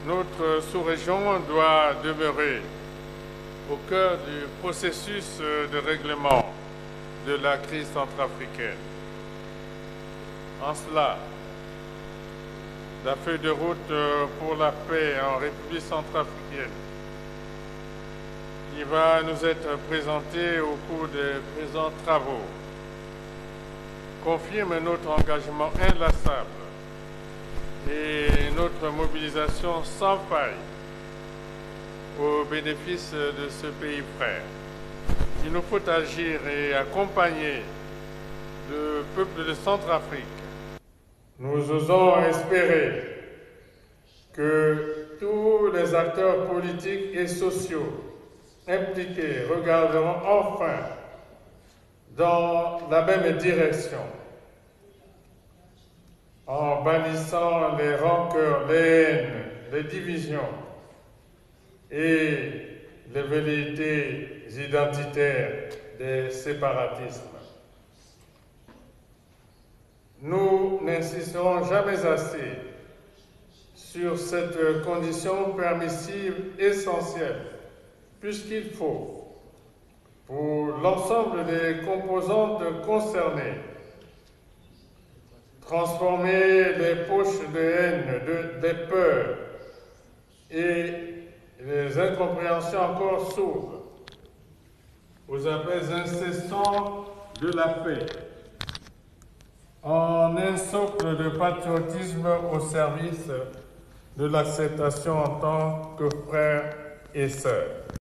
notre sous-région doit demeurer au cœur du processus de règlement de la crise centrafricaine. En cela, la feuille de route pour la paix en République centrafricaine qui va nous être présentée au cours des présents travaux confirme notre engagement inlassable et notre mobilisation sans faille au bénéfice de ce pays frère. Il nous faut agir et accompagner le peuple de Centrafrique. Nous osons espérer que tous les acteurs politiques et sociaux impliqués regarderont enfin dans la même direction, en bannissant les rancœurs, les haines, les divisions et les velléités identitaires des séparatismes. Nous n'insisterons jamais assez sur cette condition permissive essentielle, puisqu'il faut, pour l'ensemble des composantes concernées, transformer les poches de haine, des peurs et les incompréhensions encore sourdes aux appels incessants de la paix en un socle de patriotisme au service de l'acceptation en tant que frères et sœurs.